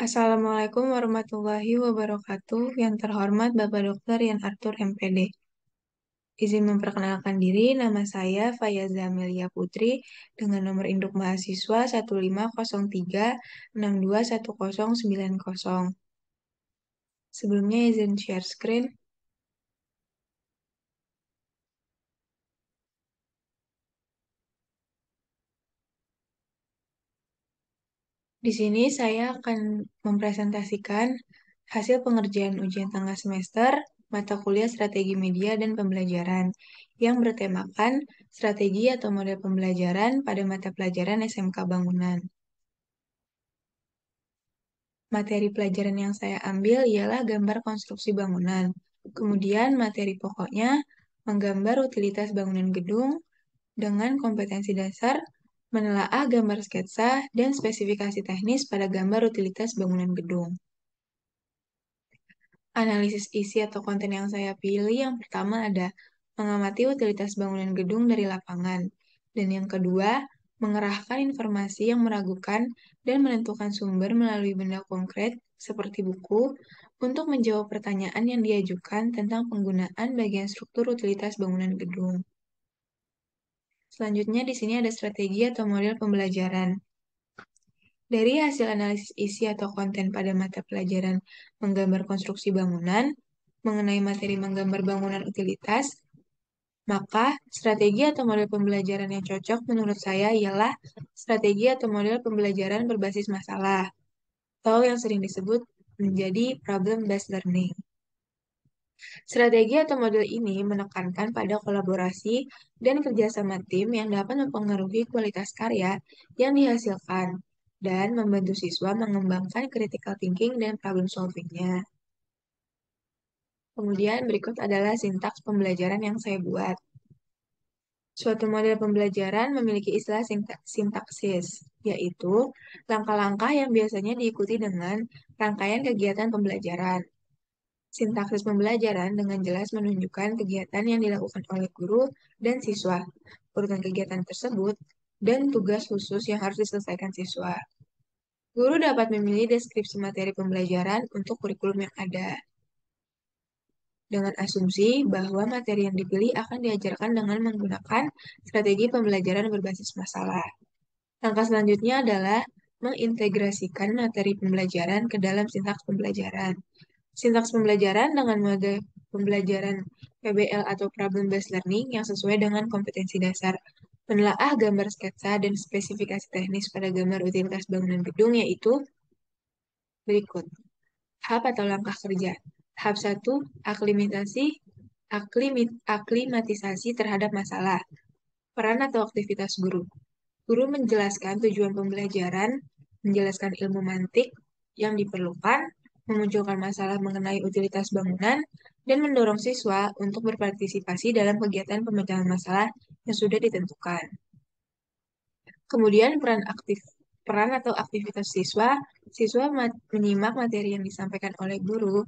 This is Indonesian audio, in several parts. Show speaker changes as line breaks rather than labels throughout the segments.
Assalamualaikum warahmatullahi wabarakatuh. Yang terhormat Bapak Dr. Yan Arthur MPD. Izin memperkenalkan diri, nama saya Fayaza Amelia Putri dengan nomor induk mahasiswa 1503621090. Sebelumnya izin share screen. Di sini saya akan mempresentasikan hasil pengerjaan ujian tengah semester mata kuliah Strategi Media dan Pembelajaran yang bertemakan strategi atau model pembelajaran pada mata pelajaran SMK Bangunan. Materi pelajaran yang saya ambil ialah gambar konstruksi bangunan. Kemudian materi pokoknya menggambar utilitas bangunan gedung dengan kompetensi dasar, menelaah gambar sketsa, dan spesifikasi teknis pada gambar utilitas bangunan gedung. Analisis isi atau konten yang saya pilih yang pertama ada mengamati utilitas bangunan gedung dari lapangan. Dan yang kedua, mengerahkan informasi yang meragukan dan menentukan sumber melalui benda konkret seperti buku untuk menjawab pertanyaan yang diajukan tentang penggunaan bagian struktur utilitas bangunan gedung. Selanjutnya di sini ada strategi atau model pembelajaran. Dari hasil analisis isi atau konten pada mata pelajaran menggambar konstruksi bangunan, mengenai materi menggambar bangunan utilitas, maka strategi atau model pembelajaran yang cocok menurut saya ialah strategi atau model pembelajaran berbasis masalah, atau yang sering disebut menjadi problem-based learning. Strategi atau model ini menekankan pada kolaborasi dan kerjasama tim yang dapat mempengaruhi kualitas karya yang dihasilkan dan membantu siswa mengembangkan critical thinking dan problem solving-nya. Kemudian berikut adalah sintaks pembelajaran yang saya buat. Suatu model pembelajaran memiliki istilah sintaksis, yaitu langkah-langkah yang biasanya diikuti dengan rangkaian kegiatan pembelajaran. Sintaksis pembelajaran dengan jelas menunjukkan kegiatan yang dilakukan oleh guru dan siswa, urutan kegiatan tersebut, dan tugas khusus yang harus diselesaikan siswa. Guru dapat memilih deskripsi materi pembelajaran untuk kurikulum yang ada, dengan asumsi bahwa materi yang dipilih akan diajarkan dengan menggunakan strategi pembelajaran berbasis masalah. Langkah selanjutnya adalah mengintegrasikan materi pembelajaran ke dalam sintaks pembelajaran. Sintaks pembelajaran dengan mode pembelajaran PBL atau Problem Based Learning yang sesuai dengan kompetensi dasar. Menelaah gambar sketsa dan spesifikasi teknis pada gambar utilitas bangunan gedung yaitu berikut. Tahap atau langkah kerja. Tahap 1, aklimatisasi terhadap masalah. Peran atau aktivitas guru. Guru menjelaskan tujuan pembelajaran, menjelaskan ilmu mantik yang diperlukan, memunculkan masalah mengenai utilitas bangunan, dan mendorong siswa untuk berpartisipasi dalam kegiatan pemecahan masalah yang sudah ditentukan. Kemudian peran atau aktivitas siswa, siswa menyimak materi yang disampaikan oleh guru,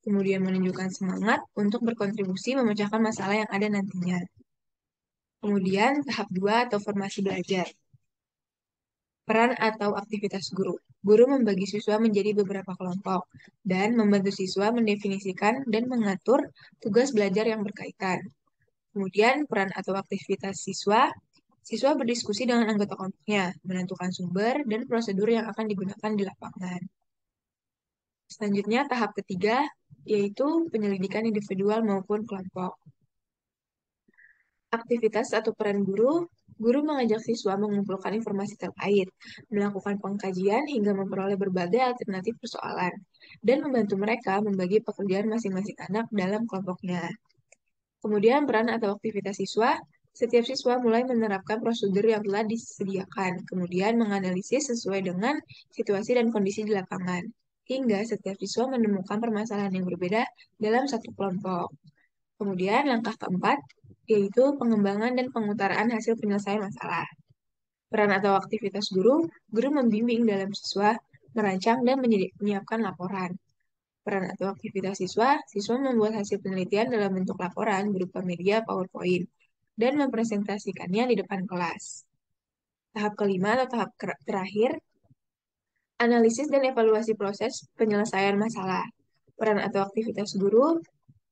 kemudian menunjukkan semangat untuk berkontribusi memecahkan masalah yang ada nantinya. Kemudian tahap 2 atau formasi belajar. Peran atau aktivitas guru. Guru membagi siswa menjadi beberapa kelompok dan membantu siswa mendefinisikan dan mengatur tugas belajar yang berkaitan. Kemudian peran atau aktivitas siswa, siswa berdiskusi dengan anggota kelompoknya, menentukan sumber dan prosedur yang akan digunakan di lapangan. Selanjutnya tahap ketiga, yaitu penyelidikan individual maupun kelompok. Aktivitas atau peran guru, guru mengajak siswa mengumpulkan informasi terkait, melakukan pengkajian hingga memperoleh berbagai alternatif persoalan, dan membantu mereka membagi pekerjaan masing-masing anak dalam kelompoknya. Kemudian peran atau aktivitas siswa, setiap siswa mulai menerapkan prosedur yang telah disediakan, kemudian menganalisis sesuai dengan situasi dan kondisi di lapangan, hingga setiap siswa menemukan permasalahan yang berbeda dalam satu kelompok. Kemudian langkah keempat, yaitu pengembangan dan pengutaraan hasil penyelesaian masalah. Peran atau aktivitas guru, guru membimbing dalam siswa, merancang dan menyiapkan laporan. Peran atau aktivitas siswa, siswa membuat hasil penelitian dalam bentuk laporan berupa media PowerPoint dan mempresentasikannya di depan kelas. Tahap kelima atau tahap terakhir, Analisis dan evaluasi proses penyelesaian masalah. Peran atau aktivitas guru,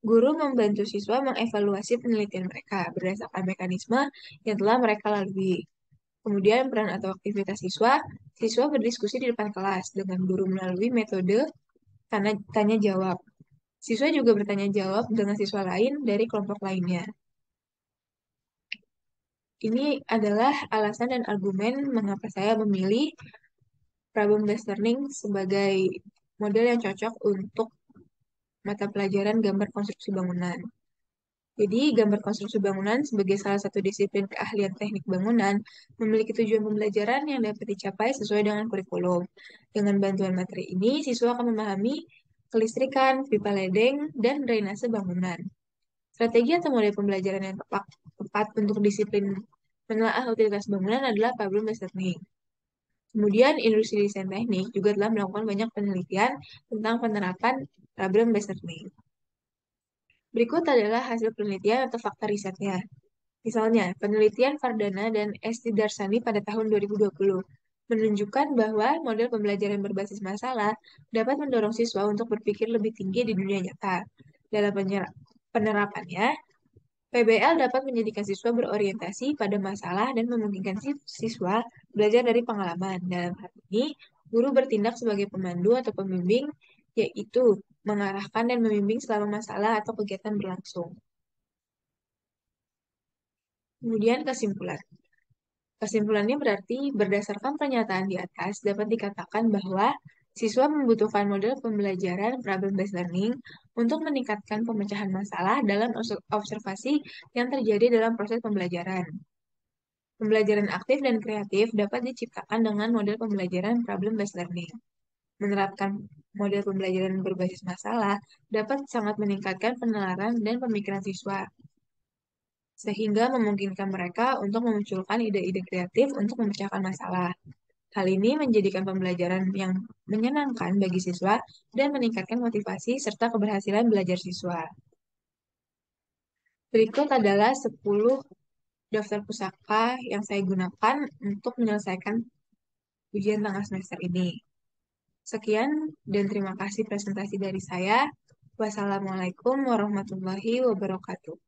guru membantu siswa mengevaluasi penelitian mereka berdasarkan mekanisme yang telah mereka lalui. Kemudian peran atau aktivitas siswa, siswa berdiskusi di depan kelas dengan guru melalui metode tanya jawab. Siswa juga bertanya jawab dengan siswa lain dari kelompok lainnya. Ini adalah alasan dan argumen mengapa saya memilih problem based learning sebagai model yang cocok untuk mata pelajaran gambar konstruksi bangunan. Jadi, gambar konstruksi bangunan sebagai salah satu disiplin keahlian teknik bangunan memiliki tujuan pembelajaran yang dapat dicapai sesuai dengan kurikulum. Dengan bantuan materi ini, siswa akan memahami kelistrikan, pipa ledeng, dan drainase bangunan. Strategi atau model pembelajaran yang tepat untuk disiplin menelaah utilitas bangunan adalah problem-based learning. Kemudian, industri desain teknik juga telah melakukan banyak penelitian tentang penerapan problem-based learning. Berikut adalah hasil penelitian atau fakta risetnya. Misalnya, penelitian Fardana dan Esti Darsani pada tahun 2020 menunjukkan bahwa model pembelajaran berbasis masalah dapat mendorong siswa untuk berpikir lebih tinggi di dunia nyata. Dalam penerapannya, PBL dapat menjadikan siswa berorientasi pada masalah dan memungkinkan siswa belajar dari pengalaman. Dalam hal ini, guru bertindak sebagai pemandu atau pembimbing, yaitu mengarahkan dan membimbing selama masalah atau kegiatan berlangsung. Kemudian kesimpulan. Kesimpulannya berarti berdasarkan pernyataan di atas dapat dikatakan bahwa siswa membutuhkan model pembelajaran problem-based learning untuk meningkatkan pemecahan masalah dalam observasi yang terjadi dalam proses pembelajaran. Pembelajaran aktif dan kreatif dapat diciptakan dengan model pembelajaran problem-based learning. Menerapkan model pembelajaran berbasis masalah dapat sangat meningkatkan penalaran dan pemikiran siswa, sehingga memungkinkan mereka untuk memunculkan ide-ide kreatif untuk memecahkan masalah. Hal ini menjadikan pembelajaran yang menyenangkan bagi siswa dan meningkatkan motivasi serta keberhasilan belajar siswa. Berikut adalah 10 daftar pusaka yang saya gunakan untuk menyelesaikan ujian tengah semester ini. Sekian dan terima kasih presentasi dari saya. Wassalamualaikum warahmatullahi wabarakatuh.